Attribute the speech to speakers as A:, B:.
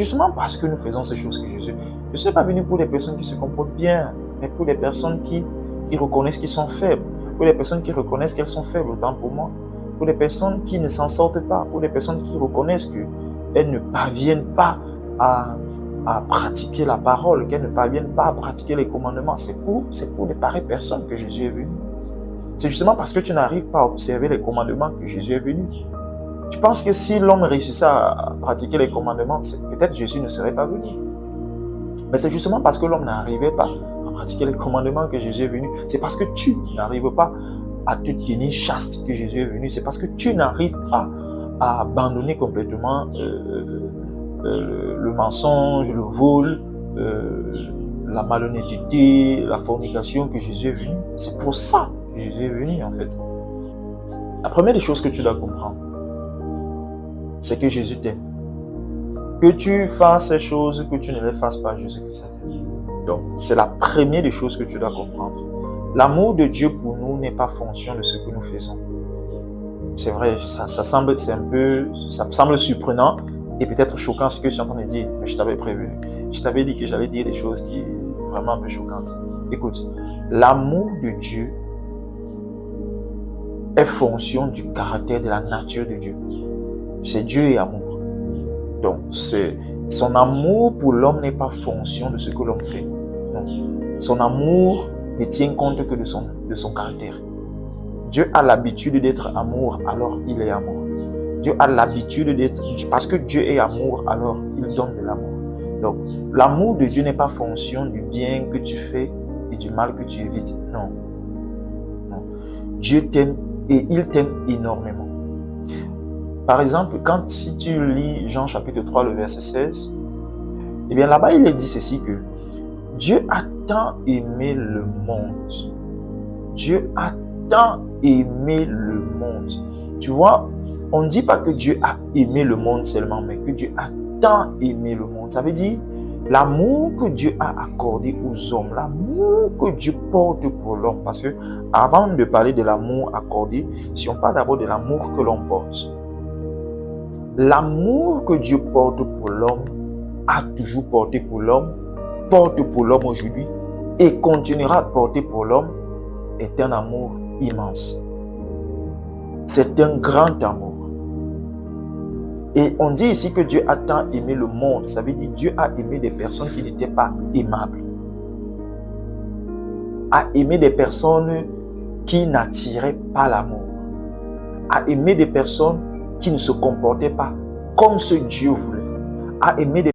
A: Justement parce que nous faisons ces choses que Jésus, je ne suis pas venu pour des personnes qui se comportent bien, mais pour des personnes qui reconnaissent qu'ils sont faibles, pour des personnes qui reconnaissent qu'elles sont faibles, autant pour moi, pour des personnes qui ne s'en sortent pas, pour des personnes qui reconnaissent qu'elles ne parviennent pas à pratiquer la parole, qu'elles ne parviennent pas à pratiquer les commandements. C'est pour des pareilles personnes que Jésus est venu. C'est justement parce que tu n'arrives pas à observer les commandements que Jésus est venu. Tu penses que si l'homme réussissait à pratiquer les commandements, peut-être Jésus ne serait pas venu. Mais c'est justement parce que l'homme n'arrivait pas à pratiquer les commandements que Jésus est venu. C'est parce que tu n'arrives pas à te tenir chaste que Jésus est venu. C'est parce que tu n'arrives pas à abandonner complètement le mensonge, le vol, la malhonnêteté, la fornication que Jésus est venu. C'est pour ça que Jésus est venu en fait. La première des choses que tu dois comprendre, c'est que Jésus t'aime. Que tu fasses ces choses, que tu ne les fasses pas, Jésus-Christ t'aime. Donc, c'est la première des choses que tu dois comprendre. L'amour de Dieu pour nous n'est pas fonction de ce que nous faisons. C'est vrai, ça semble surprenant et peut-être choquant ce que je suis en train de dire, mais je t'avais prévu. Je t'avais dit que j'allais dire des choses qui sont vraiment un peu choquantes. Écoute, l'amour de Dieu est fonction du caractère, de la nature de Dieu. C'est Dieu et amour. Donc, son amour pour l'homme n'est pas fonction de ce que l'homme fait. Non. Son amour ne tient compte que de son caractère. Dieu a l'habitude d'être amour, alors il est amour. Dieu a l'habitude d'être... Parce que Dieu est amour, alors il donne de l'amour. Donc, l'amour de Dieu n'est pas fonction du bien que tu fais et du mal que tu évites. Non. Non. Dieu t'aime et il t'aime énormément. Par exemple, si tu lis Jean chapitre 3, le verset 16, eh bien là-bas, il est dit ceci que Dieu a tant aimé le monde. Dieu a tant aimé le monde. Tu vois, on ne dit pas que Dieu a aimé le monde seulement, mais que Dieu a tant aimé le monde. Ça veut dire l'amour que Dieu a accordé aux hommes, l'amour que Dieu porte pour l'homme. Parce que avant de parler de l'amour accordé, si on parle d'abord de l'amour que l'on porte, l'amour que Dieu porte pour l'homme, a toujours porté pour l'homme, porte pour l'homme aujourd'hui et continuera à porter pour l'homme, est un amour immense. C'est un grand amour. Et on dit ici que Dieu a tant aimé le monde. Ça veut dire que Dieu a aimé des personnes qui n'étaient pas aimables. A aimé des personnes qui n'attiraient pas l'amour. A aimé des personnes qui ne se comportaient pas comme ce Dieu voulait. A aimé des